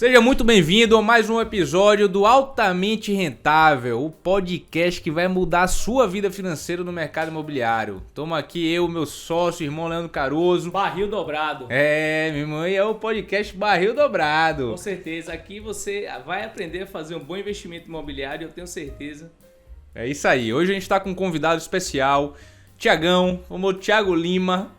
Seja muito bem-vindo a mais um episódio do Altamente Rentável, o podcast que vai mudar a sua vida financeira no mercado imobiliário. Toma aqui eu, meu sócio, irmão Leandro Caruso. Barril dobrado. Meu irmão, e é o podcast Barril Dobrado. Com certeza, aqui você vai aprender a fazer um bom investimento imobiliário, eu tenho certeza. É isso aí, hoje a gente está com um convidado especial, Tiagão, o Thiago Lima.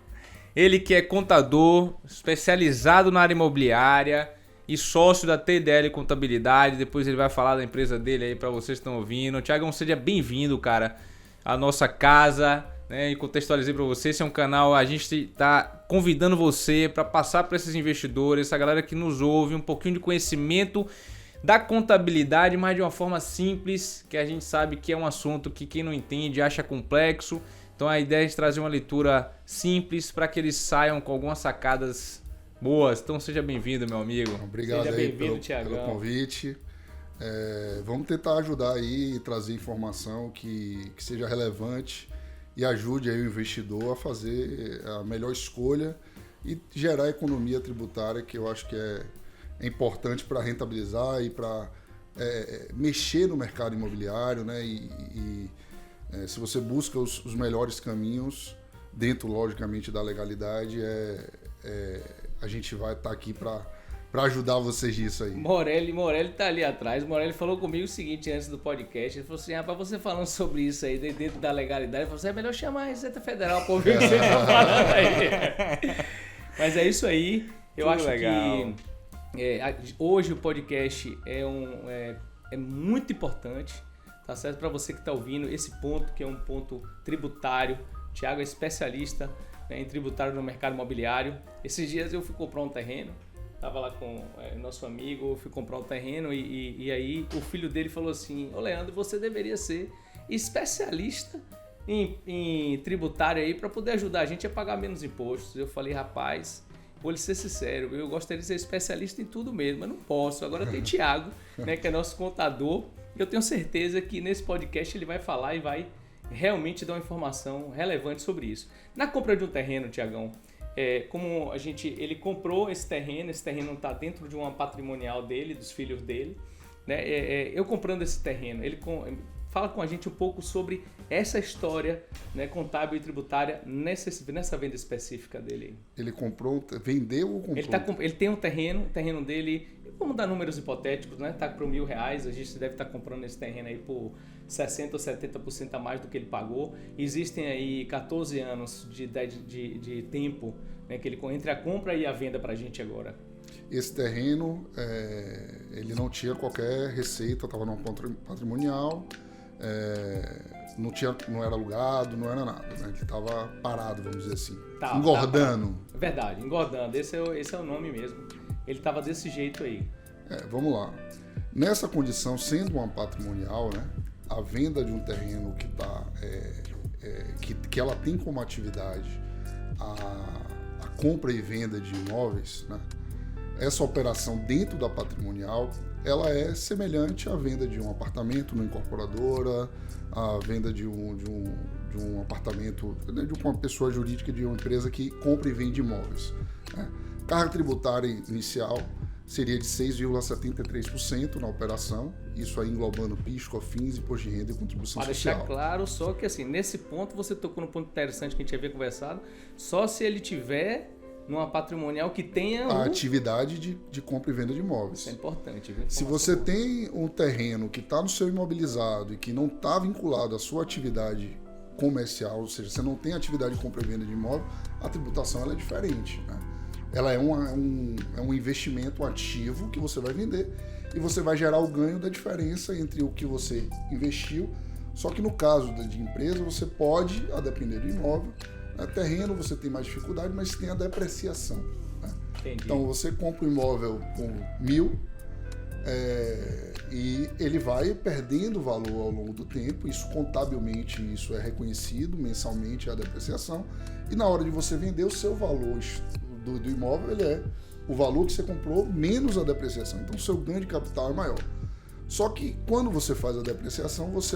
Ele que é contador, especializado na área imobiliária e sócio da TDL Contabilidade. Depois ele vai falar da empresa dele aí para vocês que estão ouvindo. Tiagão, seja bem-vindo, cara, à nossa casa, né? E contextualizei para você, esse é um canal, a gente tá convidando você para passar para esses investidores, essa galera que nos ouve, um pouquinho de conhecimento da contabilidade, mas de uma forma simples, que a gente sabe que é um assunto que quem não entende acha complexo. Então a ideia é de trazer uma leitura simples para que eles saiam com algumas sacadas boas. Então seja bem-vindo, meu amigo. Obrigado seja aí pelo convite. Vamos tentar ajudar aí e trazer informação que seja relevante e ajude aí o investidor a fazer a melhor escolha e gerar economia tributária, que eu acho que é importante para rentabilizar e para mexer no mercado imobiliário, né? Se você busca os melhores caminhos, dentro, logicamente, da legalidade, a gente vai estar aqui para ajudar vocês nisso aí. Morelli tá ali atrás. Morelli falou comigo o seguinte antes do podcast. Ele falou assim, rapaz, você falando sobre isso aí dentro da legalidade, ele falou assim, é melhor chamar a Receita Federal para ouvir o que você tá falando aí. Mas é isso aí. Eu Tudo acho legal. que hoje o podcast é muito importante. Tá certo? Para você que está ouvindo esse ponto, que é um ponto tributário. O Thiago é especialista, né, em tributário no mercado imobiliário. Esses dias eu fui comprar um terreno, estava lá com nosso amigo, eu fui comprar um terreno e aí o filho dele falou assim, ô Leandro, você deveria ser especialista em tributário aí para poder ajudar a gente a pagar menos impostos. Eu falei, rapaz, vou lhe ser sincero, eu gostaria de ser especialista em tudo mesmo, mas não posso. Agora tem Thiago, né, que é nosso contador. Eu tenho certeza que nesse podcast ele vai falar e vai realmente dar uma informação relevante sobre isso. Na compra de um terreno, Tiagão, como ele comprou esse terreno está dentro de uma patrimonial dele, dos filhos dele, né? Eu comprando esse terreno, ele fala com a gente um pouco sobre essa história, né, contábil e tributária nessa venda específica dele. Ele vendeu ou comprou? Ele tem um terreno, o terreno dele, vamos dar números hipotéticos, né? Tá por R$1.000, a gente deve estar comprando esse terreno aí por 60% ou 70% a mais do que ele pagou. Existem aí 14 anos de tempo, né, que ele entre a compra e a venda pra gente agora. Esse terreno, ele não tinha qualquer receita, estava num patrimonial, não era alugado, não era nada, né? Ele estava parado, vamos dizer assim, engordando. Verdade, engordando, esse é o nome mesmo. Ele estava desse jeito aí. Vamos lá. Nessa condição, sendo uma patrimonial, né, a venda de um terreno que ela tem como atividade a compra e venda de imóveis, né, essa operação dentro da patrimonial, ela é semelhante à venda de um apartamento numa incorporadora, à venda de um apartamento de uma pessoa jurídica, de uma empresa que compra e vende imóveis, né. Carga tributária inicial seria de 6,73% na operação, isso aí englobando PIS, COFINS, imposto de renda e contribuição social. Para deixar claro, só que assim, nesse ponto você tocou num ponto interessante que a gente havia conversado, só se ele tiver numa patrimonial que tenha a atividade de compra e venda de imóveis. Isso é importante, viu? Se você tem um terreno que está no seu imobilizado e que não está vinculado à sua atividade comercial, ou seja, você não tem atividade de compra e venda de imóvel, a tributação ela é diferente, né? Ela é um investimento ativo que você vai vender e você vai gerar o ganho da diferença entre o que você investiu. Só que no caso de empresa, você pode, a depender do imóvel, terreno você tem mais dificuldade, mas tem a depreciação, né? Então você compra um imóvel com 1.000 e ele vai perdendo valor ao longo do tempo. Isso contabilmente isso é reconhecido mensalmente, a depreciação, e na hora de você vender, o seu valor do imóvel ele é o valor que você comprou menos a depreciação. Então o seu ganho de capital é maior. Só que quando você faz a depreciação, você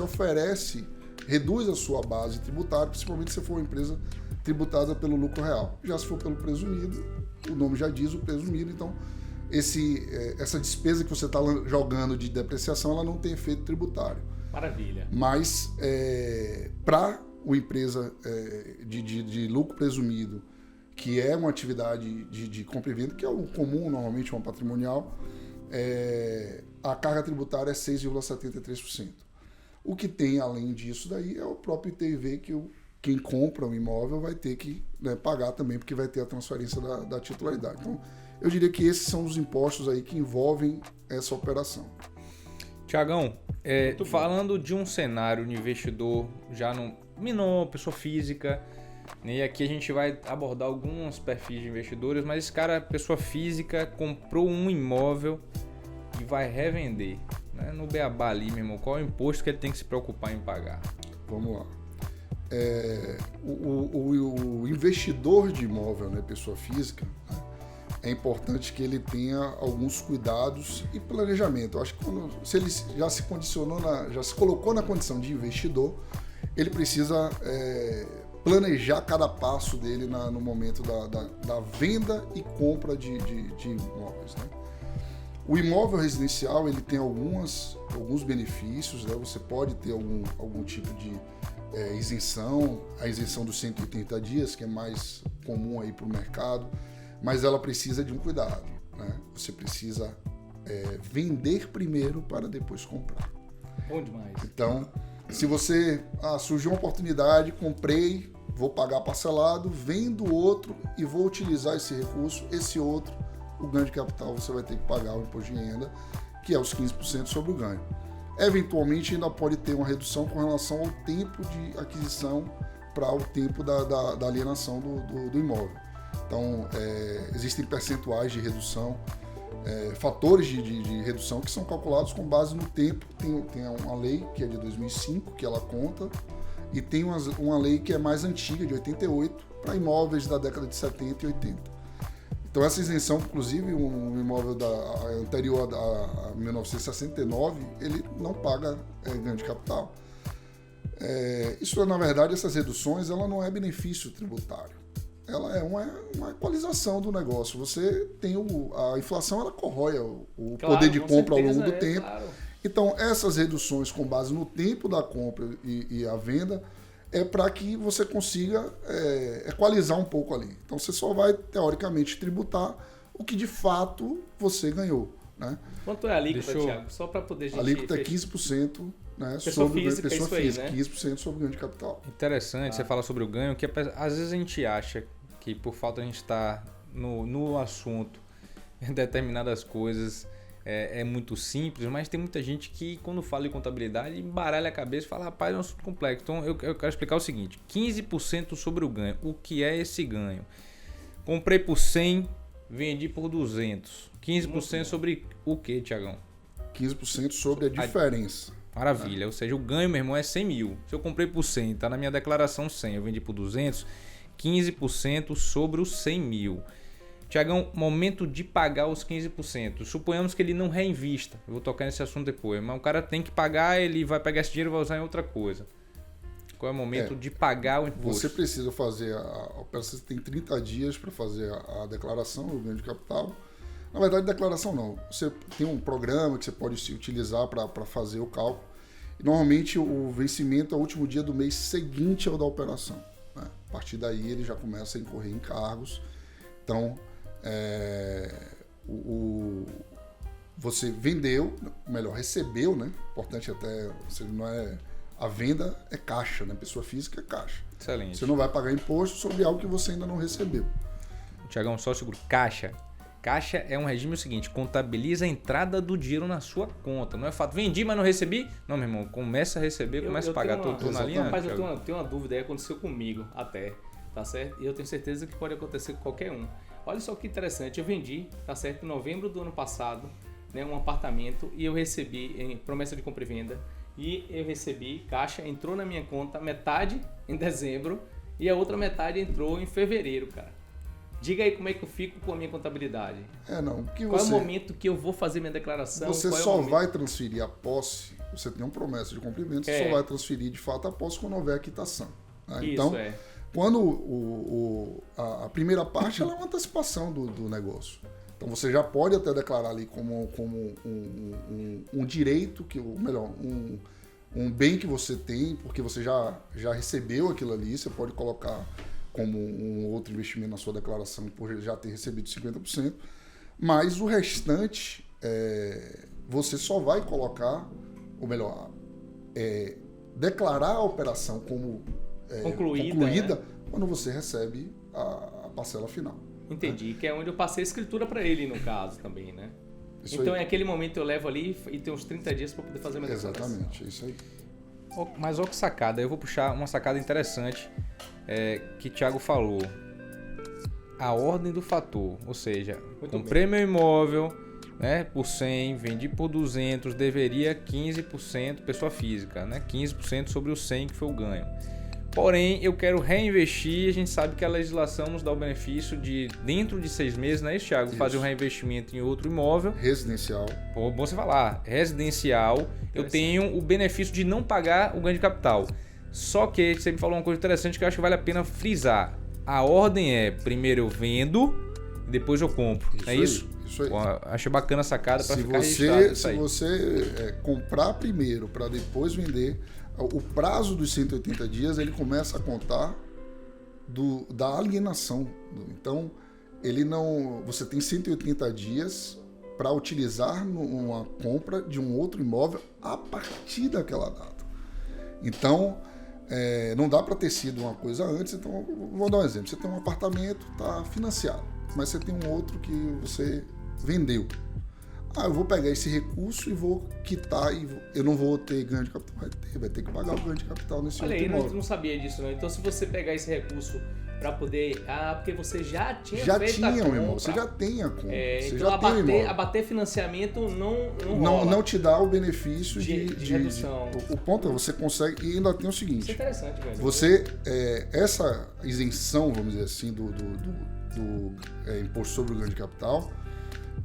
reduz a sua base tributária, principalmente se for uma empresa tributada pelo lucro real. Já se for pelo presumido, o nome já diz o presumido, então essa despesa que você está jogando de depreciação, ela não tem efeito tributário. Maravilha. Mas para uma empresa de lucro presumido, que é uma atividade de compra e venda, que é o comum, normalmente, uma patrimonial, a carga tributária é 6,73%. O que tem além disso daí é o próprio ITV que quem compra um imóvel vai ter que, né, pagar também, porque vai ter a transferência da titularidade. Então, eu diria que esses são os impostos aí que envolvem essa operação. Tiagão, falando de um cenário de investidor já no menor, pessoa física, né, e aqui a gente vai abordar alguns perfis de investidores, mas esse cara, pessoa física, comprou um imóvel e vai revender, né? No beabá ali, meu irmão, qual é o imposto que ele tem que se preocupar em pagar? Vamos lá. O investidor de imóvel, né, pessoa física, né, é importante que ele tenha alguns cuidados e planejamento. Eu acho que se ele já se condicionou, já se colocou na condição de investidor, ele precisa planejar cada passo dele no momento da venda e compra de imóveis, né? O imóvel residencial ele tem alguns benefícios, né? Você pode ter algum tipo de isenção, a isenção dos 180 dias, que é mais comum aí para o mercado, mas ela precisa de um cuidado, né? Você precisa vender primeiro para depois comprar. Bom demais. Então, se você surgiu uma oportunidade, comprei, vou pagar parcelado, vendo outro e vou utilizar esse recurso, esse outro, o ganho de capital você vai ter que pagar o imposto de renda, que é os 15% sobre o ganho. Eventualmente ainda pode ter uma redução com relação ao tempo de aquisição para o tempo da alienação do imóvel. Então, existem percentuais de redução, fatores de redução que são calculados com base no tempo. Tem uma lei que é de 2005, que ela conta, e tem uma lei que é mais antiga, de 88, para imóveis da década de 70 e 80. Então essa isenção, inclusive, um imóvel anterior a 1969, ele não paga ganho de capital. Isso, na verdade, essas reduções, ela não é benefício tributário. Ela é uma equalização do negócio. Você tem a inflação, ela corrói o poder de compra ao longo do tempo. Claro. Então, essas reduções com base no tempo da compra e a venda é para que você consiga equalizar um pouco ali. Então, você só vai, teoricamente, tributar o que, de fato, você ganhou, né? Quanto é a alíquota, Thiago? Só para poder... A alíquota é 15%, né, sobre física, pessoa física, né? 15% sobre o ganho de capital. Interessante, você fala sobre o ganho, que às vezes a gente acha que por falta de a gente estar no assunto, em determinadas coisas é muito simples, mas tem muita gente que, quando fala em contabilidade, embaralha a cabeça e fala, rapaz, é um assunto complexo. Então eu quero explicar o seguinte: 15% sobre o ganho. O que é esse ganho? Comprei por 100, vendi por 200. 15% sobre o que, Tiagão? 15% sobre a diferença. Maravilha, ou seja, o ganho, meu irmão, é 100 mil. Se eu comprei por 100, está na minha declaração 100, eu vendi por 200, 15% sobre os 100 mil. Tiagão, momento de pagar os 15%. Suponhamos que ele não reinvista. Eu vou tocar nesse assunto depois. Mas o cara tem que pagar, ele vai pegar esse dinheiro e vai usar em outra coisa. Qual é o momento de pagar o imposto? Você precisa fazer você tem 30 dias para fazer a declaração do ganho de capital. Na verdade, declaração não. Você tem um programa que você pode utilizar para fazer o cálculo. E, normalmente, o vencimento é o último dia do mês seguinte ao da operação, né? A partir daí, ele já começa a incorrer em encargos. Então, você vendeu, melhor, recebeu, né? Importante até, você não a venda é caixa, né? Pessoa física é caixa. Excelente. Você não vai pagar imposto sobre algo que você ainda não recebeu. Tiagão, só seguro. Caixa. Caixa é um regime o seguinte: contabiliza a entrada do dinheiro na sua conta. Não é fato, vendi, mas não recebi? Não, meu irmão, começa a receber, começa a pagar tudo na linha. Rapaz, eu tenho uma dúvida aí, aconteceu comigo até, tá certo? E eu tenho certeza que pode acontecer com qualquer um. Olha só que interessante, eu vendi, tá certo, em novembro do ano passado, né, um apartamento, e eu recebi em promessa de compra e venda, e eu recebi, caixa, entrou na minha conta metade em dezembro e a outra metade entrou em fevereiro, cara. Diga aí como é que eu fico com a minha contabilidade. Qual é o momento que eu vou fazer minha declaração? Você só vai transferir a posse, você tem uma promessa de compra e venda, você só vai transferir de fato a posse quando houver a quitação, né? Isso, então, quando a primeira parte ela é uma antecipação do negócio. Então você já pode até declarar ali como um direito, ou melhor, um bem que você tem, porque você já recebeu aquilo ali, você pode colocar como um outro investimento na sua declaração por já ter recebido 50%, mas o restante você só vai colocar, ou melhor, declarar a operação como concluída, né? Quando você recebe a parcela final. Entendi, que é onde eu passei a escritura para ele, no caso, também, né? Isso então, aí. naquele momento eu levo ali e tem uns 30 dias para poder fazer a minha declaração. Exatamente, é isso aí. Mas olha que sacada, eu vou puxar uma sacada interessante que o Thiago falou. A ordem do fator, ou seja, comprei meu imóvel, né, por 100, vendi por 200, deveria 15% pessoa física, né, 15% sobre o 100 que foi o ganho. Porém, eu quero reinvestir, a gente sabe que a legislação nos dá o benefício de, dentro de 6 meses, né, Thiago, fazer um reinvestimento em outro imóvel. Residencial. Bom você falar, residencial, eu tenho o benefício de não pagar o ganho de capital. Só que você me falou uma coisa interessante que eu acho que vale a pena frisar. A ordem é, primeiro eu vendo e depois eu compro, não é isso? Isso aí. Bom, achei bacana a sacada para ficar registrado isso aí. Se você comprar primeiro para depois vender, o prazo dos 180 dias ele começa a contar da alienação. Então, você tem 180 dias para utilizar numa compra de um outro imóvel a partir daquela data. Então, não dá para ter sido uma coisa antes. Então, vou dar um exemplo. Você tem um apartamento, está financiado, mas você tem um outro que você vendeu. Eu vou pegar esse recurso e vou quitar e eu não vou ter ganho de capital. Vai ter que pagar o ganho de capital nesse outro imóvel. Olha aí, não sabia disso não. Então se você pegar esse recurso para poder... porque você já tinha feito a compra. Um imóvel, você já tem a compra. Você então já tem o imóvel. abater financiamento não não te dá o benefício de redução. O ponto é você consegue... E ainda tem o seguinte. Isso é interessante, velho. Você... essa isenção, vamos dizer assim, do imposto sobre o ganho de capital...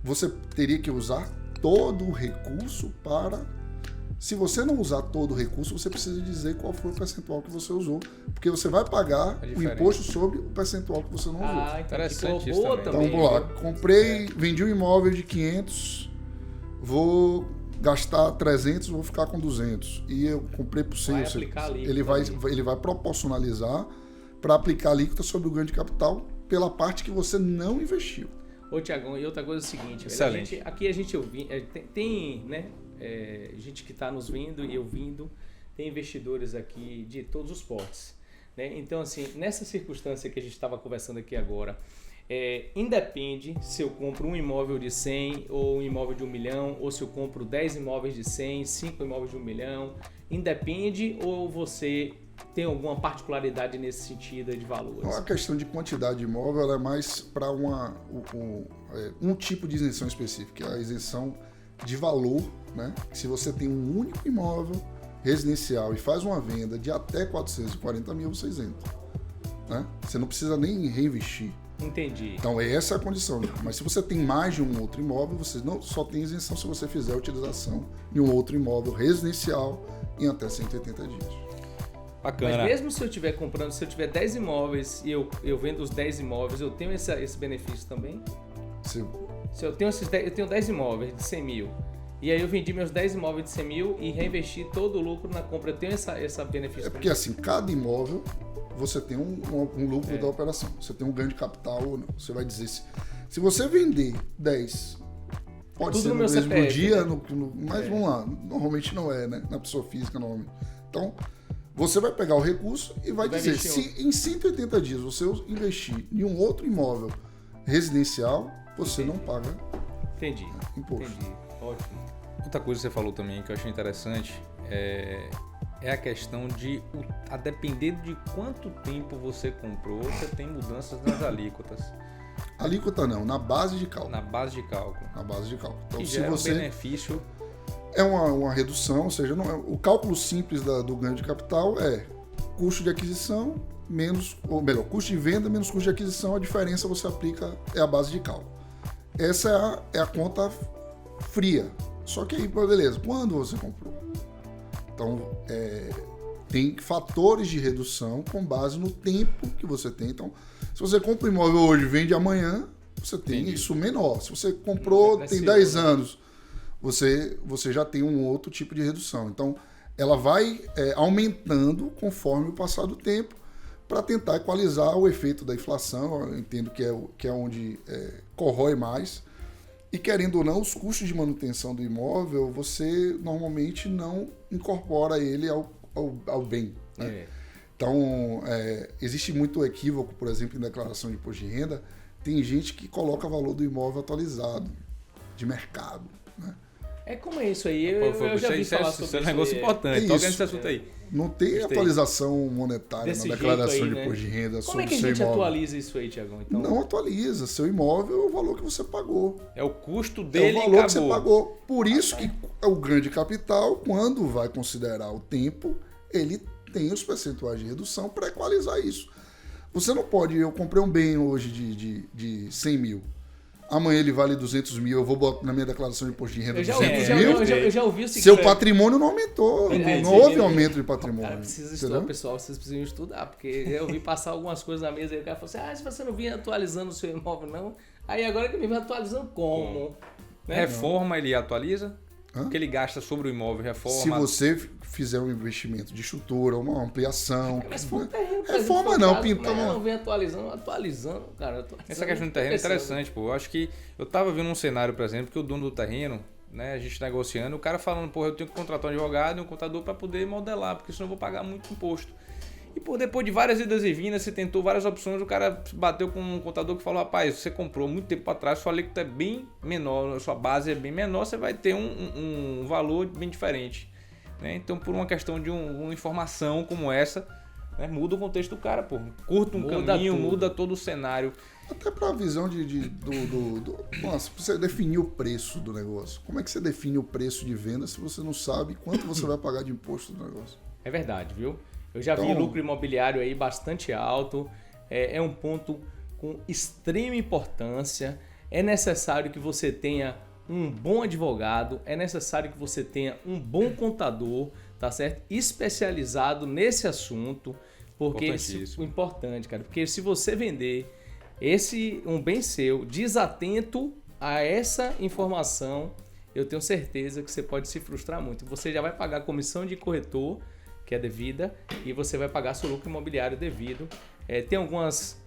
Você teria que usar todo o recurso para... Se você não usar todo o recurso, você precisa dizer qual foi o percentual que você usou. Porque você vai pagar o imposto sobre o percentual que você não usou. Interessante isso também. Então, vamos lá. Vendi um imóvel de 500, vou gastar 300, vou ficar com 200. E eu comprei por 100. Ele vai proporcionalizar para aplicar a alíquota sobre o ganho de capital pela parte que você não investiu. Ô, Tiagão, e outra coisa é o seguinte, excelente. Aqui a gente ouve, tem né, gente que está nos vendo e ouvindo, tem investidores aqui de todos os portes. Né? Então, assim, nessa circunstância que a gente estava conversando aqui agora, independe se eu compro um imóvel de 100 ou um imóvel de 1 milhão, ou se eu compro 10 imóveis de 100, 5 imóveis de 1 milhão, independe ou você... Tem alguma particularidade nesse sentido de valores? A questão de quantidade de imóvel ela é mais para um tipo de isenção específica, que é a isenção de valor. Né? Se você tem um único imóvel residencial e faz uma venda de até 440 mil, você isenta. Né? Você não precisa nem reinvestir. Entendi. Então, essa é a condição. Mas se você tem mais de um outro imóvel, você não só tem isenção se você fizer a utilização de um outro imóvel residencial em até 180 dias. Bacana. Mas mesmo se eu estiver comprando, se eu tiver 10 imóveis e eu vendo os 10 imóveis, eu tenho esse benefício também? Sim. Se eu tenho 10 imóveis de 100 mil, e aí eu vendi meus 10 imóveis de 100 mil e reinvesti todo o lucro na compra, eu tenho esse benefício? Porque assim, cada imóvel você tem um lucro da operação, você tem um ganho de capital ou não. Você vai dizer, se você vender 10, pode tudo ser no mesmo CPF, dia, né? Mas vamos lá, normalmente não é, né? Na pessoa física, normalmente. Então, você vai pegar o recurso e vai dizer, se em 180 dias você investir em um outro imóvel residencial, você não paga imposto. Entendi, ótimo. Outra coisa que você falou também que eu achei interessante é a questão de, a depender de quanto tempo você comprou, você tem mudanças nas alíquotas. Alíquota não, na base de cálculo. Na base de cálculo. Então, se você... benefício... É uma redução, ou seja, o cálculo simples do ganho de capital é custo de aquisição custo de venda menos custo de aquisição, a diferença você aplica é a base de cálculo. Essa é a conta fria. Só que aí, beleza, quando você comprou? Então, tem fatores de redução com base no tempo que você tem. Então, se você compra um imóvel hoje e vende amanhã, você tem Entendi. isso menor. Se você comprou, tem 10 anos, você já tem um outro tipo de redução. Então, ela vai aumentando conforme o passar do tempo para tentar equalizar o efeito da inflação. Eu entendo que é onde corrói mais. E querendo ou não, os custos de manutenção do imóvel, você normalmente não incorpora ele ao bem. Né? Então, existe muito equívoco, por exemplo, em declaração de imposto de renda. Tem gente que coloca o valor do imóvel atualizado, de mercado. Né? Como é isso aí? Eu já vi falar sobre isso. Isso é um negócio importante. Toca nesse assunto aí. Não tem atualização monetária na declaração de imposto de renda sobre o seu imóvel. Como é que a gente atualiza isso aí, Tiagão? Então... Não atualiza. Seu imóvel é o valor que você pagou. É o custo dele e acabou. É o valor que você pagou. Por isso que o grande capital, quando vai considerar o tempo, ele tem os percentuais de redução para equalizar isso. Você não pode... Eu comprei um bem hoje de 100 mil. Amanhã ele vale 200 mil, eu vou botar na minha declaração de imposto de renda 200 mil. Eu já ouvi o seguinte... Seu patrimônio não aumentou, não houve aumento de patrimônio. Cara, precisa estudar, pessoal, vocês precisam estudar, porque eu vi passar algumas coisas na mesa e o cara falou assim, se você não vinha atualizando o seu imóvel não, aí agora que me vem atualizando como? Né? Reforma ele atualiza? Porque ele gasta sobre o imóvel, reforma. Se você fizer um investimento de estrutura, uma ampliação. Mas for um terreno, reforma não, pintar uma. Não vem atualizando, cara. Essa questão do terreno é interessante, pô. Eu acho que eu tava vendo um cenário, por exemplo, que o dono do terreno, né, a gente negociando, o cara falando, pô, eu tenho que contratar um advogado e um contador para poder modelar, porque senão eu vou pagar muito imposto. E pô, depois de várias idas e vindas, você tentou várias opções, o cara bateu com um contador que falou, rapaz, você comprou muito tempo atrás, sua alíquota é bem menor, a sua base é bem menor, você vai ter um valor bem diferente. Né? Então, por uma questão de uma informação como essa, né, muda o contexto do cara, pô. Curta um caminho, muda todo o cenário. Até para a visão nossa, você definir o preço do negócio. Como é que você define o preço de venda se você não sabe quanto você vai pagar de imposto do negócio? É verdade, viu? Eu já vi lucro imobiliário aí bastante alto, é um ponto com extrema importância, é necessário que você tenha um bom advogado, é necessário que você tenha um bom contador, tá certo? Especializado nesse assunto, porque isso é importante, cara, porque se você vender um bem seu desatento a essa informação, eu tenho certeza que você pode se frustrar muito. Você já vai pagar comissão de corretor, que é devida, e você vai pagar seu lucro imobiliário devido. Tem algumas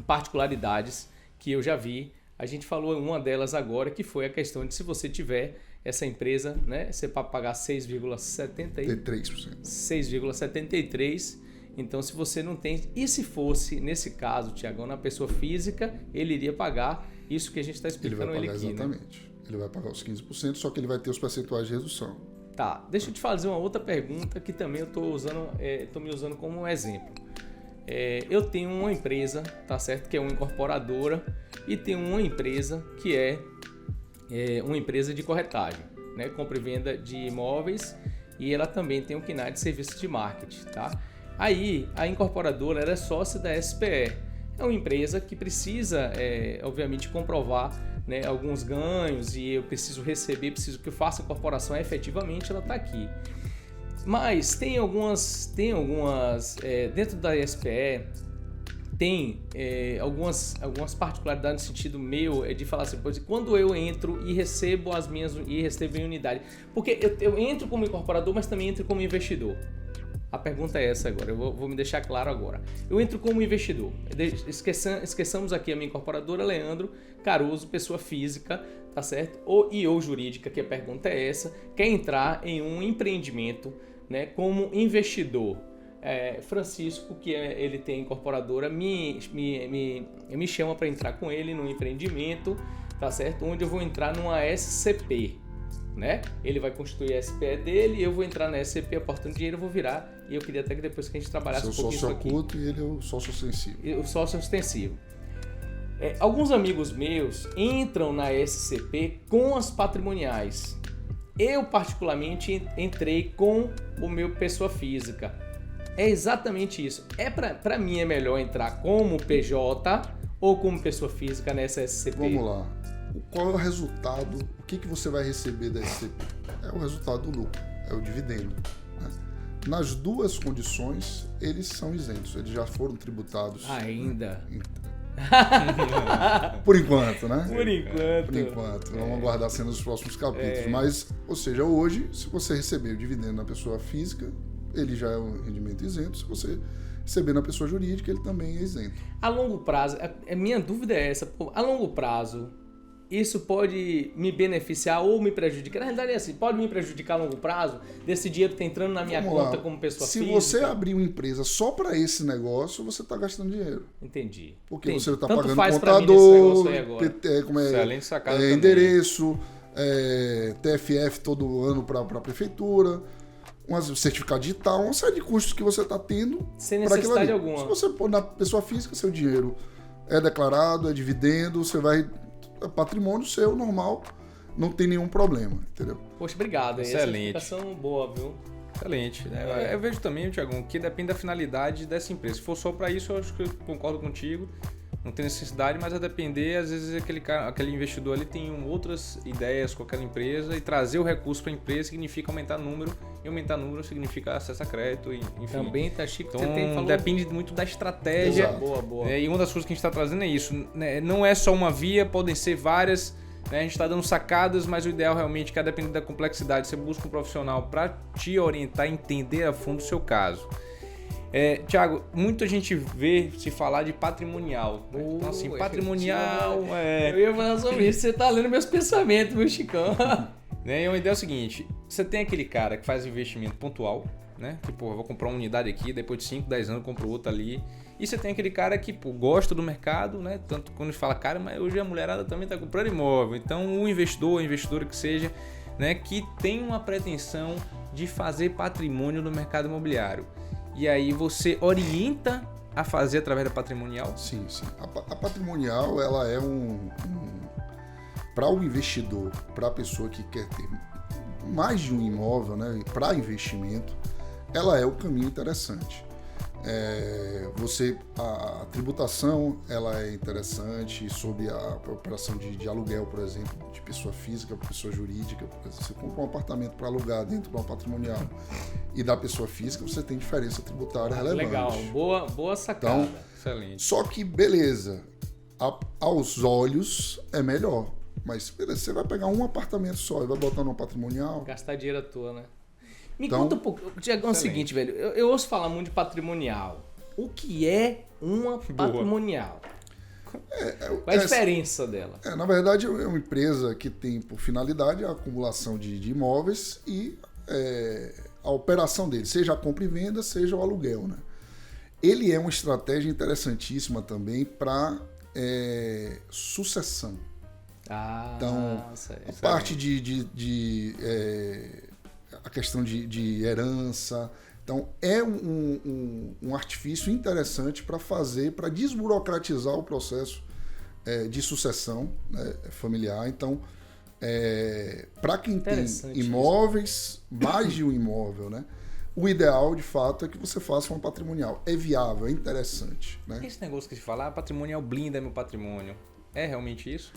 particularidades que eu já vi. A gente falou em uma delas agora, que foi a questão de se você tiver essa empresa, né, você vai pagar 6,73%. Então, se você não tem... E se fosse, nesse caso, Tiagão, na pessoa física, ele iria pagar isso que a gente está explicando ele aqui. Exatamente. Né? Ele vai pagar os 15%, só que ele vai ter os percentuais de redução. Tá, deixa eu te fazer uma outra pergunta que também eu estou me usando como um exemplo. Eu tenho uma empresa, tá certo, que é uma incorporadora, e tenho uma empresa que é uma empresa de corretagem, né, compra e venda de imóveis, e ela também tem um KNAI de serviço de marketing, tá? Aí a incorporadora ela é sócia da SPE, é uma empresa que precisa, obviamente, comprovar, né, alguns ganhos, e eu preciso que eu faça a incorporação efetivamente, ela está aqui. Mas tem algumas dentro da SPE tem algumas particularidades no sentido meu, de falar assim, pois, quando eu entro e recebo recebo em unidade, porque eu entro como incorporador, mas também entro como investidor. A pergunta é essa agora, eu vou me deixar claro agora. Eu entro como investidor. Esqueçamos aqui a minha incorporadora, Leandro Caruso, pessoa física, tá certo? Ou jurídica, que a pergunta é essa, quer entrar em um empreendimento, né, como investidor. Francisco, que ele tem incorporadora, me chama para entrar com ele num empreendimento, tá certo? Onde eu vou entrar numa SCP. Né? Ele vai constituir a SPE dele, eu vou entrar na SCP aportando dinheiro, eu vou virar, e eu queria até que depois que a gente trabalhasse um pouquinho isso aqui. Eu sou sócio oculto e ele é o sócio ostensivo. O sócio ostensivo. Alguns amigos meus entram na SCP com as patrimoniais. Eu particularmente entrei com o meu pessoa física. É exatamente isso. Para mim é melhor entrar como PJ ou como pessoa física nessa SCP? Vamos lá. Qual é o resultado? O que você vai receber da SCP? É o resultado do lucro, é o dividendo. Né? Nas duas condições, eles são isentos. Eles já foram tributados. Ainda? Por enquanto, né? Por enquanto. Por enquanto. Vamos aguardar cenas dos próximos capítulos. Mas, ou seja, hoje, se você receber o dividendo na pessoa física, ele já é um rendimento isento. Se você receber na pessoa jurídica, ele também é isento. A longo prazo, a minha dúvida é essa, pô, a longo prazo, isso pode me beneficiar ou me prejudicar? Na realidade é assim, pode me prejudicar a longo prazo, desse dinheiro que tá entrando na minha conta como pessoa física? Se você abrir uma empresa só para esse negócio, você está gastando dinheiro. Entendi. Porque Entendi. você está Tanto pagando faz contador, Excelente sacada também. endereço, TFF todo ano para a prefeitura, um certificado digital, uma série de custos que você está tendo. Sem necessidade alguma. Se você pôr na pessoa física, seu dinheiro é declarado, é dividendo, você vai... É patrimônio seu, normal, não tem nenhum problema, entendeu? Poxa, obrigado. Excelente. Essa explicação boa, viu? Excelente. Eu vejo também, Tiagão, que depende da finalidade dessa empresa. Se for só para isso, eu acho que eu concordo contigo. Não tem necessidade, mas a depender, às vezes aquele investidor ali tem outras ideias com aquela empresa e trazer o recurso para a empresa significa aumentar número, e aumentar número significa acesso a crédito, enfim. Também tá chique. Então, depende muito da estratégia. Exato. Boa. E uma das coisas que a gente está trazendo é isso. Né? Não é só uma via, podem ser várias. Né? A gente está dando sacadas, mas o ideal realmente é que, dependendo da complexidade, você busca um profissional para te orientar e entender a fundo o seu caso. Tiago, muita gente vê se falar de patrimonial. Né? Então, assim, patrimonial Eu ia falar sobre isso, você tá lendo meus pensamentos, meu Chicão. Né? E a ideia é o seguinte, você tem aquele cara que faz investimento pontual, né? Tipo, eu vou comprar uma unidade aqui, depois de 5, 10 anos eu compro outra ali. E você tem aquele cara que gosta do mercado, né? Tanto quando a gente fala, cara, mas hoje a mulherada também tá comprando imóvel. Então, o investidor, a investidora que seja, né? Que tem uma pretensão de fazer patrimônio no mercado imobiliário. E aí você orienta a fazer através da patrimonial? Sim. A patrimonial, ela é para o investidor, para a pessoa que quer ter mais de um imóvel, né, para investimento, ela é o caminho interessante. A tributação, ela é interessante sobre a operação de aluguel, por exemplo, de pessoa física para pessoa jurídica. Por exemplo, você compra um apartamento para alugar dentro de uma patrimonial e da pessoa física, você tem diferença tributária relevante. Legal, boa sacada. Então, excelente. Só que, beleza, aos olhos é melhor. Mas beleza, você vai pegar um apartamento só e vai botar numa patrimonial. Gastar dinheiro à toa, né? Me Então, conta um pouco, Tiagão, é o seguinte, velho. Eu ouço falar muito de patrimonial. O que é uma patrimonial? Qual é a diferença dela? Na verdade, é uma empresa que tem por finalidade a acumulação de imóveis e a operação dele, seja a compra e venda, seja o aluguel, né? Ele é uma estratégia interessantíssima também para sucessão. Então, a parte a questão de herança. Então, é um artifício interessante para desburocratizar o processo de sucessão, né, familiar. Então, para quem tem imóveis, mais de um imóvel, né, o ideal, de fato, é que você faça uma patrimonial. É viável, é interessante. Né? Esse negócio que se fala, patrimonial blinda meu patrimônio. É realmente isso?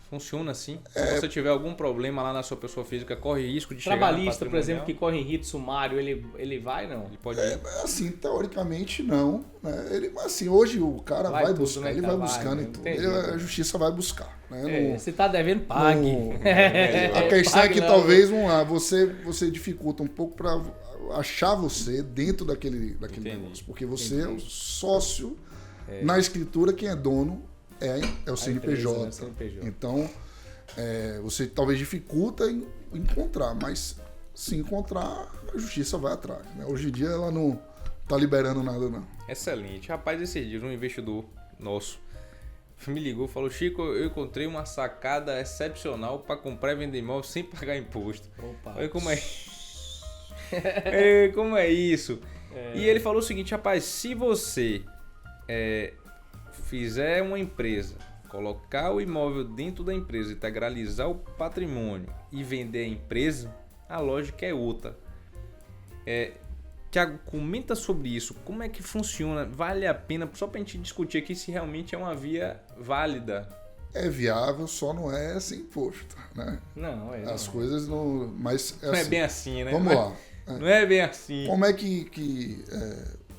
Funciona assim? Se você tiver algum problema lá na sua pessoa física, corre risco de chegar no trabalhista, por exemplo, que corre em rito sumário, ele vai, não? Ele pode ir? Assim, teoricamente, não. Né? Assim, hoje o cara vai buscar, né? ele vai buscando em tudo. A justiça vai buscar. Né? Se tá devendo, pague. A questão é que talvez, você dificulta um pouco para achar você dentro daquele negócio. Porque você é o sócio na escritura, quem é dono é o CNPJ. Empresa, né? CNPJ. Então, você talvez dificulta em encontrar, mas se encontrar, a justiça vai atrás. Né? Hoje em dia ela não tá liberando nada, não. Excelente. Rapaz, esses dias um investidor nosso me ligou e falou: Chico, eu encontrei uma sacada excepcional para comprar e vender imóvel sem pagar imposto. Opa. Olha como é. Como é isso? E ele falou o seguinte: rapaz, se você fizer uma empresa, colocar o imóvel dentro da empresa, integralizar o patrimônio e vender a empresa, a lógica é outra. Tiago, comenta sobre isso. Como é que funciona? Vale a pena? Só para a gente discutir aqui se realmente é uma via válida. É viável, só não é sem imposto. Né? Não, As coisas não... Mas não é bem assim, né? Vamos lá. Não é bem assim. Como é que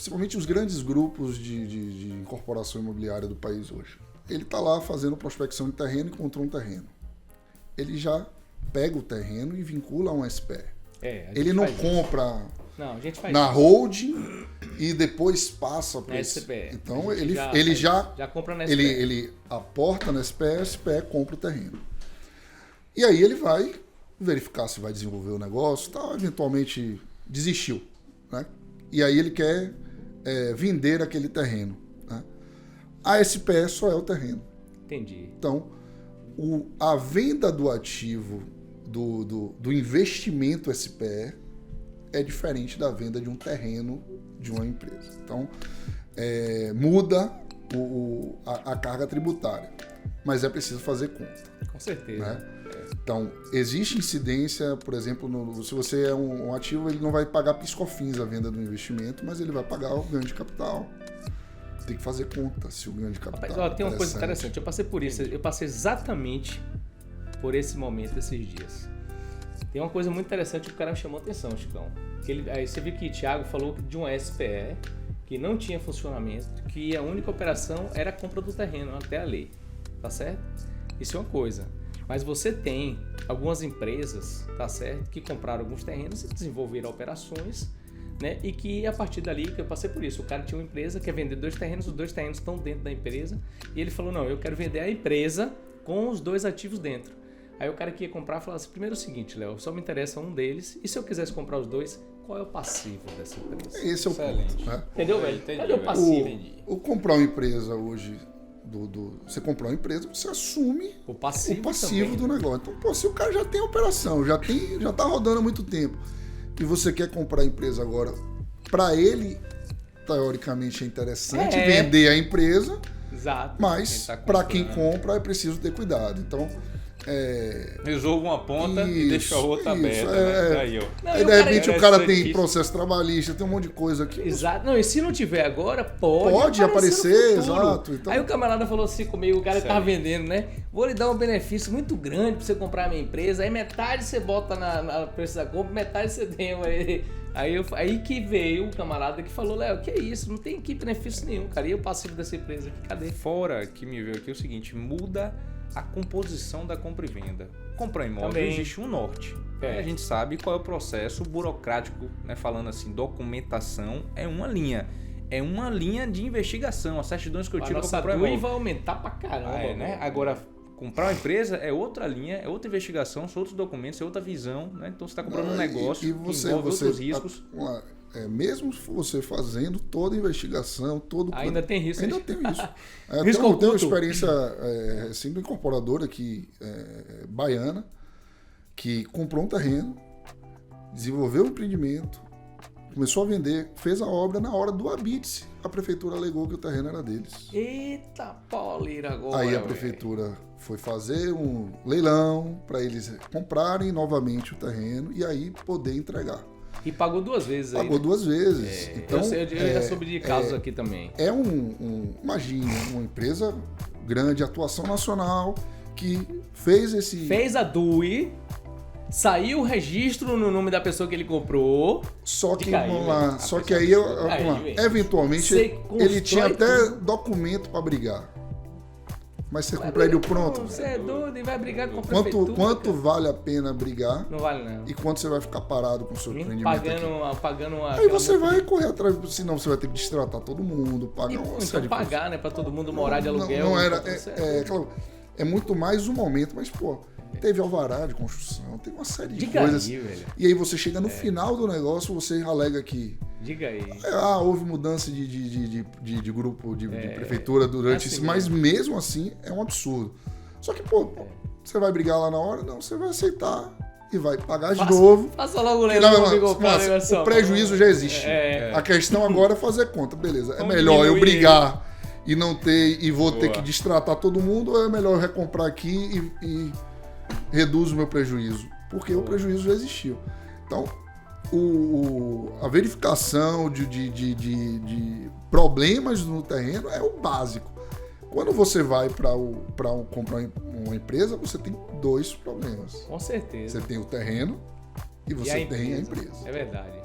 principalmente os grandes grupos de incorporação imobiliária do país hoje. Ele está lá fazendo prospecção de terreno e encontrou um terreno. Ele já pega o terreno e vincula a um SPE. Ele não compra na holding e depois passa para esse SPE. Então ele já compra na SPE. Ele aporta na SPE, a SPE compra o terreno. E aí ele vai verificar se vai desenvolver o negócio, tá, eventualmente desistiu, né? E aí ele quer vender aquele terreno, né? A SPE só é o terreno. Entendi. Então, a venda do ativo do investimento SPE é diferente da venda de um terreno de uma empresa. Então, muda a carga tributária, mas é preciso fazer conta. Com certeza. Né? Então, existe incidência, por exemplo, se você é um ativo, ele não vai pagar PIS/COFINS a venda do investimento, mas ele vai pagar o ganho de capital. Tem que fazer conta se o ganho de capital. Rapaz, tem uma coisa interessante, eu passei por isso, eu passei exatamente por esse momento esses dias. Tem uma coisa muito interessante que o cara me chamou a atenção, Chicão. Aí você viu que o Thiago falou de uma SPE que não tinha funcionamento, que a única operação era a compra do terreno, até a lei. Tá certo? Isso é uma coisa. Mas você tem algumas empresas, tá certo, que compraram alguns terrenos e desenvolveram operações, né? E que a partir dali, que eu passei por isso, o cara tinha uma empresa, quer vender 2 terrenos, os 2 terrenos estão dentro da empresa, e ele falou, não, eu quero vender a empresa com os 2 ativos dentro. Aí o cara que ia comprar falou assim, primeiro é o seguinte, Léo, só me interessa um deles, e se eu quisesse comprar os 2, qual é o passivo dessa empresa? Esse é o ponto, né? Entendeu, velho? Cadê o passivo? O comprar uma empresa hoje, você comprar uma empresa, você assume o passivo do negócio. Então, pô, se o cara já tem operação, já tá rodando há muito tempo, e você quer comprar a empresa agora, para ele, teoricamente é interessante vender a empresa, exato, mas para quem compra é preciso ter cuidado. Então, resolva uma ponta e deixa a outra aberta. Né? Aí de repente o cara tem processo trabalhista, tem um monte de coisa aqui. Exato. Não, e se não tiver agora, pode aparecer, exato. Então... Aí o camarada falou assim comigo, o cara que tava vendendo, né? Vou lhe dar um benefício muito grande pra você comprar a minha empresa. Aí metade você bota na preço da compra, metade você tem. Aí que veio o camarada que falou, Léo, que é isso? Não tem aqui benefício nenhum, cara. E o passivo dessa empresa aqui, cadê? Fora que me veio aqui o seguinte, muda a composição da compra e venda. Comprar imóvel, também existe um norte. A gente sabe qual é o processo burocrático, né? Falando assim, documentação é uma linha. É uma linha de investigação. As certidões que eu tiro para comprar imóvel vai aumentar pra caramba. Né? Agora, comprar uma empresa é outra linha, é outra investigação, são outros documentos, é outra visão. Né? Então você está comprando um negócio que envolve outros riscos. Mesmo você fazendo toda a investigação, ainda tem risco. Ainda tem isso. Eu tenho uma experiência recente, uma incorporadora aqui, baiana, que comprou um terreno, desenvolveu um empreendimento, começou a vender, fez a obra, na hora do habite-se, a prefeitura alegou que o terreno era deles. Eita, pauleira agora. Aí a prefeitura foi fazer um leilão para eles comprarem novamente o terreno e aí poder entregar. E pagou 2 vezes aí. Pagou 2 vezes. Então, eu já soube de casos aqui também. Imagina, uma empresa grande, atuação nacional, que fez Fez a DUI, saiu o registro no nome da pessoa que ele comprou. Só que, aí, eventualmente, ele tinha até documento para brigar. Mas você com o prédio pronto. Você é doido e vai brigar com a prefeitura. Quanto vale a pena brigar? Não vale não. E quanto você vai ficar parado com o seu empreendimento pagando uma... Aí você vai correr atrás, senão você vai ter que destratar todo mundo, pagar então pagar, né, pra todo mundo morar de aluguel. Não era... É muito mais um momento, mas, pô, teve alvará de construção, teve uma série de coisas. Aí, velho. E aí você chega no final do negócio, você alega que... Diga aí. Houve mudança de grupo de prefeitura durante isso, mas mesmo assim é um absurdo. Só que, pô, você vai brigar lá na hora? Não, você vai aceitar e vai pagar de novo. Faça logo o leilão. O prejuízo já existe. A questão agora é fazer conta. Beleza, é melhor eu brigar e não ter, e vou ter que destratar todo mundo, ou é melhor eu recomprar aqui e reduz o meu prejuízo? Porque o prejuízo já existiu. Então, a verificação de problemas no terreno é o básico. Quando você vai para comprar uma empresa, você tem 2 problemas. Com certeza. Você tem o terreno e você tem a empresa. É verdade.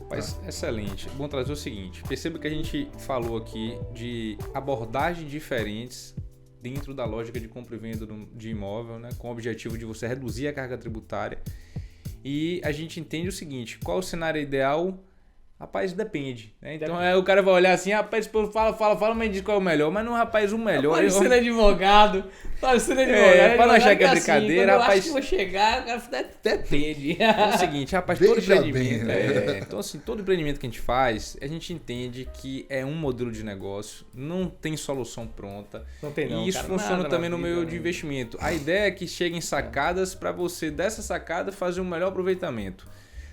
Rapaz, excelente. Bom trazer o seguinte, perceba que a gente falou aqui de abordagens diferentes dentro da lógica de compra e venda de imóvel, né, com o objetivo de você reduzir a carga tributária. E a gente entende o seguinte, qual o cenário ideal? Rapaz, depende, né? Então o cara vai olhar assim, rapaz, fala, mas diz qual é o melhor. Mas não, rapaz, o melhor... Parecendo advogado. Para não achar que é brincadeira, assim, rapaz... Eu acho que vou chegar, depende. É o seguinte, rapaz, todo Veja empreendimento... bem, Então, assim, todo empreendimento que a gente faz, a gente entende que é um modelo de negócio, não tem solução pronta. Não tem não, E isso cara, funciona nada também na no vida, meio né? de investimento. A ideia é que cheguem sacadas para você, dessa sacada, fazer um melhor aproveitamento.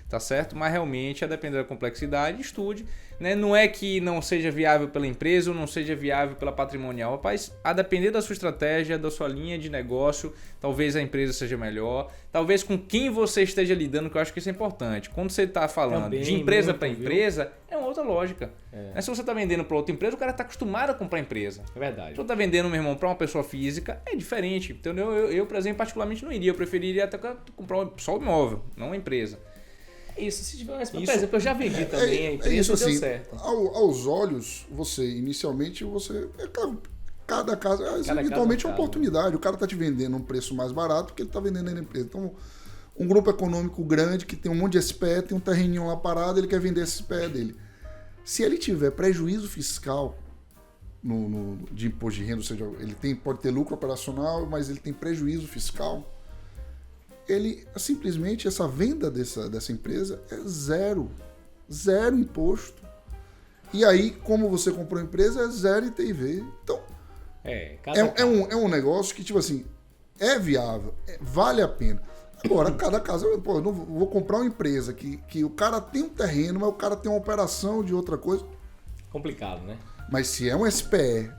Tá certo? Mas realmente, a depender da complexidade, estude. Né? Não é que não seja viável pela empresa ou não seja viável pela patrimonial. Rapaz, a depender da sua estratégia, da sua linha de negócio, talvez a empresa seja melhor. Talvez com quem você esteja lidando, que eu acho que isso é importante. Quando você está falando Também, de empresa muito, para empresa, é uma outra lógica. Né? Se você está vendendo para outra empresa, o cara está acostumado a comprar empresa. É verdade. Se você está vendendo, meu irmão, para uma pessoa física, é diferente. Entendeu? Eu, por exemplo, particularmente não iria. Eu preferiria até comprar só o imóvel, não a empresa. Isso, se tiver por exemplo, eu já vendi também a empresa isso e deu assim, certo. aos olhos, inicialmente, cada caso, eventualmente é uma oportunidade. O cara está te vendendo um preço mais barato porque ele está vendendo na empresa. Então, um grupo econômico grande que tem um monte de SPE, tem um terreninho lá parado, ele quer vender esse SPE dele. Se ele tiver prejuízo fiscal de imposto de renda, ou seja, pode ter lucro operacional, mas ele tem prejuízo fiscal, ele simplesmente, essa venda dessa empresa é zero imposto. E aí, como você comprou a empresa, é zero ITIV. Então, é um negócio que, tipo assim, é viável, vale a pena. Agora, cada caso, eu não vou comprar uma empresa que o cara tem um terreno, mas o cara tem uma operação de outra coisa. Complicado, né? Mas se é um SPE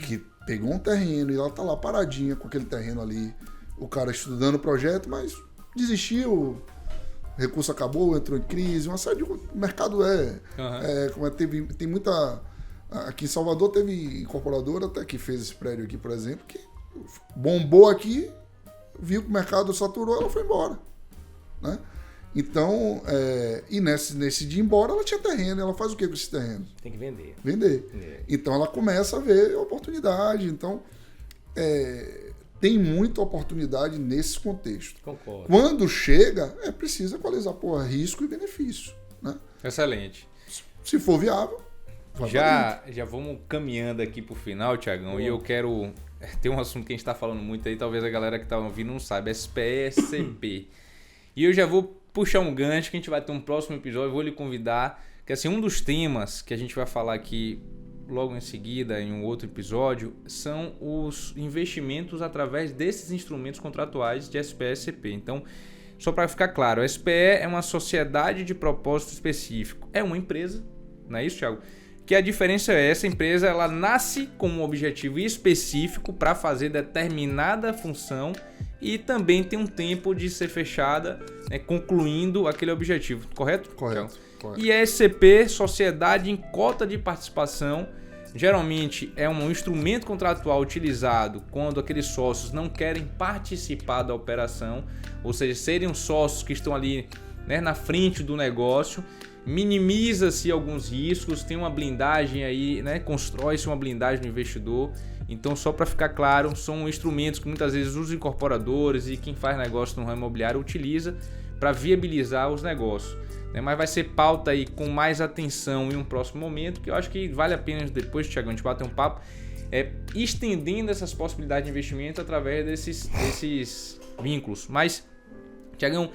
que pegou um terreno e ela tá lá paradinha com aquele terreno ali, o cara estudando o projeto, mas desistiu, o recurso acabou, entrou em crise, uma série de... O mercado tem muita... Aqui em Salvador teve incorporadora até que fez esse prédio aqui, por exemplo, que bombou aqui, viu que o mercado saturou, ela foi embora. Né? Então, e nesse de ir embora, ela tinha terreno, ela faz o que com esse terreno? Tem que vender. Vender. Então ela começa a ver oportunidade. Então, tem muita oportunidade nesse contexto. Concordo. Quando chega, é preciso equalizar risco e benefício. Né? Excelente. Se for viável, já vamos caminhando aqui pro final, Tiagão, e eu quero... Tem um assunto que a gente tá falando muito aí, talvez a galera que tá ouvindo não saiba, SPE-CP. E eu já vou puxar um gancho que a gente vai ter um próximo episódio, eu vou lhe convidar, que assim, um dos temas que a gente vai falar aqui logo em seguida, em um outro episódio, são os investimentos através desses instrumentos contratuais de SPE-CP. Então, só para ficar claro, a SPE é uma sociedade de propósito específico. É uma empresa, não é isso, Thiago? Que a diferença é essa empresa, ela nasce com um objetivo específico para fazer determinada função e também tem um tempo de ser fechada, né, concluindo aquele objetivo, correto? Correto. E a SCP, Sociedade em Cota de Participação, geralmente é um instrumento contratual utilizado quando aqueles sócios não querem participar da operação, ou seja, serem os sócios que estão ali, né, na frente do negócio. Minimiza-se alguns riscos, tem uma blindagem aí, né? Constrói-se uma blindagem no investidor. Então, só para ficar claro, são instrumentos que muitas vezes os incorporadores e quem faz negócio no ramo imobiliário utiliza para viabilizar os negócios. Né? Mas vai ser pauta aí com mais atenção em um próximo momento, que eu acho que vale a pena depois, Thiago, a gente bater um papo, estendendo essas possibilidades de investimento através desses vínculos. Mas, Thiagão,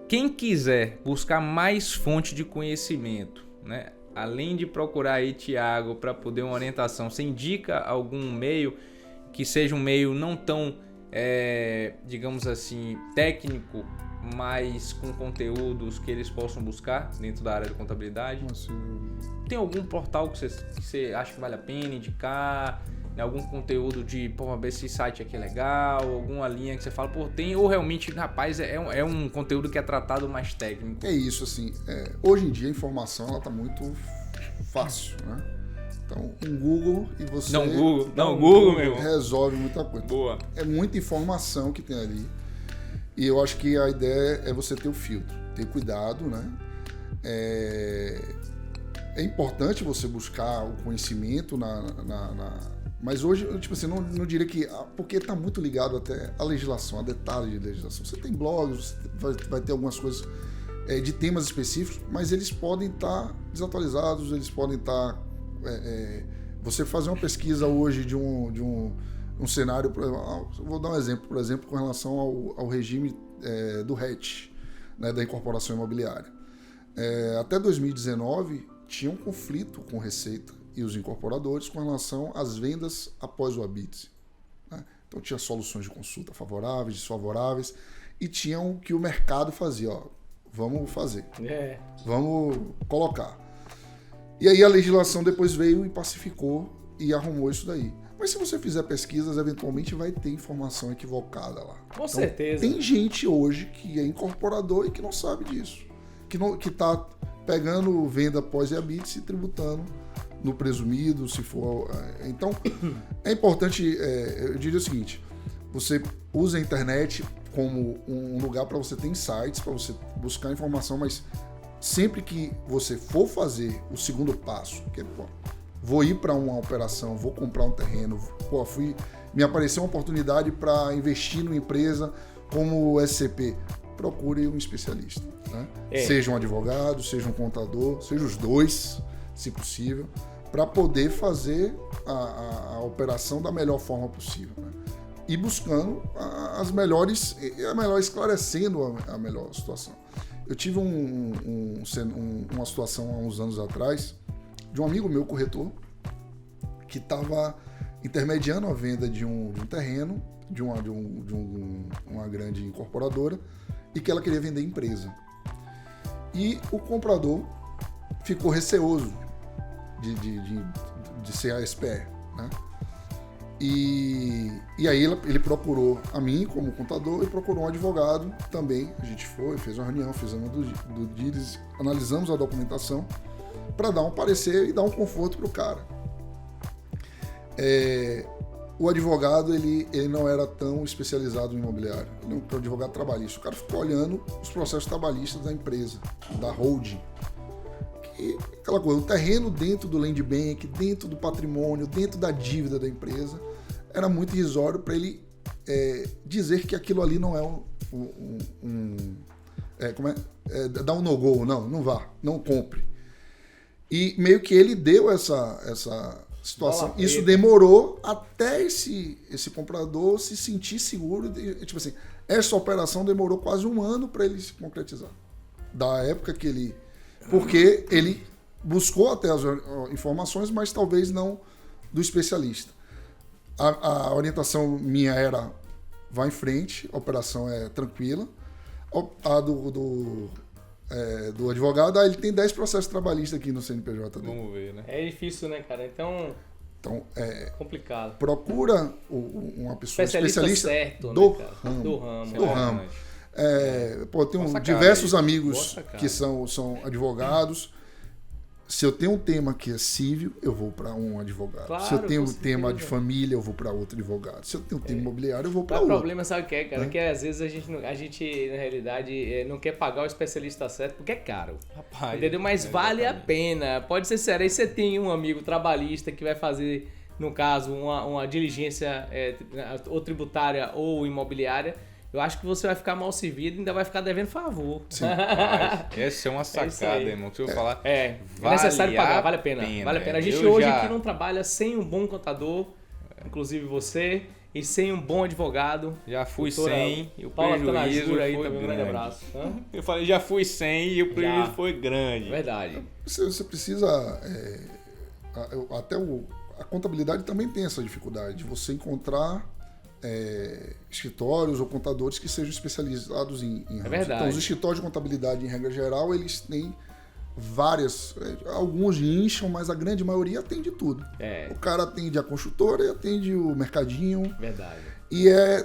quem quiser buscar mais fonte de conhecimento, né? Além de procurar aí, Thiago, para poder uma orientação, você indica algum meio que seja um meio não tão, digamos assim, técnico, mas com conteúdos que eles possam buscar dentro da área de contabilidade? Tem algum portal que você acha que vale a pena indicar? Algum conteúdo de, esse site aqui é legal, alguma linha que você fala, tem, ou realmente, rapaz, é um conteúdo que é tratado mais técnico? É isso, assim, hoje em dia a informação, ela tá muito fácil, né? Então, um Google e você... Google mesmo. Resolve muita coisa. Boa. É muita informação que tem ali, e eu acho que a ideia é você ter o filtro, ter cuidado, né? é importante você buscar o conhecimento mas hoje, tipo assim, não diria que... Porque está muito ligado até à legislação, a detalhes de legislação. Você tem blogs, vai ter algumas coisas de temas específicos, mas eles podem estar desatualizados, eles podem estar... você fazer uma pesquisa hoje de um cenário... Vou dar um exemplo, por exemplo, com relação ao regime do RET, né, da incorporação imobiliária. Até 2019, tinha um conflito com Receita e os incorporadores com relação às vendas após o habite. Né? Então tinha soluções de consulta favoráveis, desfavoráveis, e tinha o que o mercado fazia, vamos fazer, vamos colocar. E aí a legislação depois veio e pacificou e arrumou isso daí. Mas se você fizer pesquisas, eventualmente vai ter informação equivocada lá. Com certeza. Tem gente hoje que é incorporador e que não sabe disso, que está pegando venda após e habite e tributando no presumido, se for... Então, é importante, eu diria o seguinte, você usa a internet como um lugar para você ter insights, para você buscar informação, mas sempre que você for fazer o segundo passo, que é, vou ir para uma operação, vou comprar um terreno, me apareceu uma oportunidade para investir numa empresa como o SCP, procure um especialista. Né? Seja um advogado, seja um contador, seja os dois, se possível, para poder fazer a operação da melhor forma possível. Né? E buscando as melhores, esclarecendo a melhor situação. Eu tive uma situação há uns anos atrás de um amigo meu, corretor, que estava intermediando a venda de um terreno de uma grande incorporadora e que ela queria vender empresa. E o comprador ficou receoso de ser a SPE, né? E aí ele procurou a mim como contador e procurou um advogado também. A gente fez uma reunião, fizemos do DIRES, analisamos a documentação para dar um parecer e dar um conforto para o cara. O advogado ele não era tão especializado em imobiliário, ele era um advogado trabalhista. O cara ficou olhando os processos trabalhistas da empresa, da holding. E aquela coisa, o terreno dentro do land bank, dentro do patrimônio, dentro da dívida da empresa, era muito irrisório para ele dizer que aquilo ali não é dar um no-go, não vá, não compre. E meio que ele deu essa situação. Isso demorou até esse comprador se sentir seguro. Tipo assim, essa operação demorou quase um ano para ele se concretizar. Da época que ele... Porque ele buscou até as informações, mas talvez não do especialista. A orientação minha era, vá em frente, a operação é tranquila. A do advogado, ele tem 10 processos trabalhistas aqui no CNPJ dele. Vamos ver, né? É difícil, né, cara? Então complicado. Procura uma pessoa especialista certo, do né, ramo. Do ramo. Tenho diversos amigos que são advogados. Se eu tenho um tema que é cívil, eu vou para um advogado. Claro, se eu tenho um tema de família, eu vou para outro advogado. Se eu tenho um tema imobiliário, eu vou para outro. O problema, sabe o que é, cara? Que às vezes a gente, na realidade, não quer pagar o especialista certo porque é caro. Rapaz, entendeu? Mas vale a pena. Pode ser sério. Aí você tem um amigo trabalhista que vai fazer, no caso, uma diligência ou tributária ou imobiliária. Eu acho que você vai ficar mal servido e ainda vai ficar devendo favor. Sim. Essa é uma sacada, irmão. Se eu falar. É necessário pagar, vale a pena. Vale a pena. A gente hoje aqui não trabalha sem um bom contador, inclusive você, e sem um bom advogado. Já fui sem e o prejuízo aí foi também. Um grande abraço. Eu falei, já fui sem e o prejuízo foi grande. Verdade. Você precisa... a contabilidade também tem essa dificuldade de você encontrar escritórios ou contadores que sejam especializados em ramos. Verdade. Então, os escritórios de contabilidade, em regra geral, eles têm várias... Alguns incham, mas a grande maioria atende tudo. O cara atende a construtora e atende o mercadinho. Verdade. E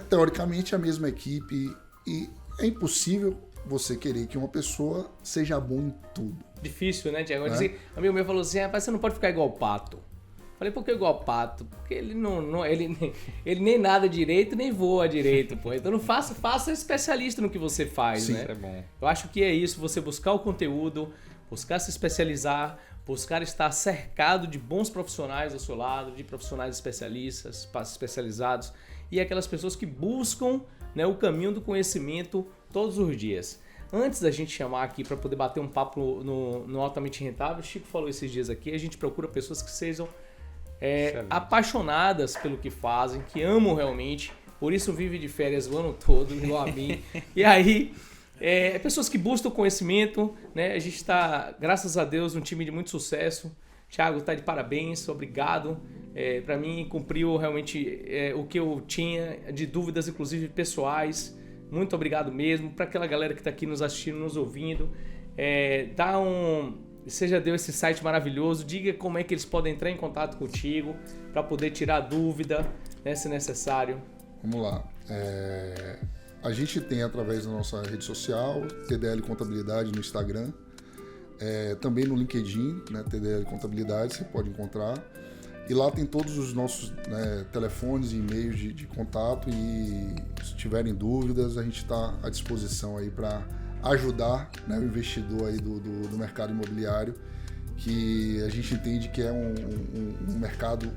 teoricamente, a mesma equipe. E é impossível você querer que uma pessoa seja bom em tudo. Difícil, né, Tiago? Um amigo meu falou assim, rapaz, você não pode ficar igual o pato. Falei, por que igual o pato? Porque ele ele nem nada direito, nem voa direito, pô. Então não faça especialista no que você faz, Sim, né? É bom. Eu acho que é isso, você buscar o conteúdo, buscar se especializar, buscar estar cercado de bons profissionais ao seu lado, de profissionais especialistas, especializados e aquelas pessoas que buscam, né, o caminho do conhecimento todos os dias. Antes da gente chamar aqui para poder bater um papo no Altamente Rentável, o Chico falou esses dias aqui, a gente procura pessoas que sejam apaixonadas pelo que fazem, que amam realmente, por isso vive de férias o ano todo, igual a mim. E aí, pessoas que buscam conhecimento, né? A gente está, graças a Deus, um time de muito sucesso. Thiago está de parabéns, obrigado. Para mim, cumpriu realmente o que eu tinha de dúvidas, inclusive pessoais. Muito obrigado mesmo. Para aquela galera que está aqui nos assistindo, nos ouvindo, seja Deus esse site maravilhoso, diga como é que eles podem entrar em contato contigo para poder tirar dúvida, né, se necessário. Vamos lá. A gente tem através da nossa rede social, TDL Contabilidade no Instagram, também no LinkedIn, né, TDL Contabilidade, você pode encontrar. E lá tem todos os nossos, né, telefones e e-mails de contato e se tiverem dúvidas, a gente está à disposição aí para ajudar, né, o investidor aí do mercado imobiliário, que a gente entende que é um mercado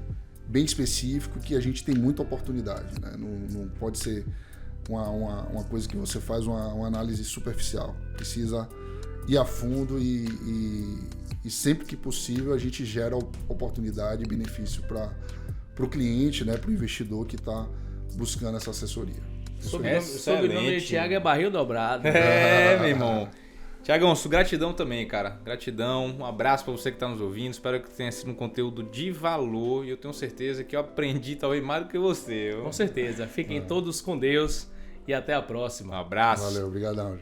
bem específico, que a gente tem muita oportunidade, né? Não pode ser uma coisa que você faz uma análise superficial. Precisa ir a fundo e sempre que possível a gente gera oportunidade e benefício para o cliente, né, para o investidor que está buscando essa assessoria. Sobrenome de Thiago é barril dobrado. Meu irmão. Thiagão, gratidão também, cara. Gratidão, um abraço para você que está nos ouvindo. Espero que tenha sido um conteúdo de valor e eu tenho certeza que eu aprendi talvez mais do que você. Com certeza. Fiquem todos com Deus e até a próxima. Um abraço. Valeu, obrigadão.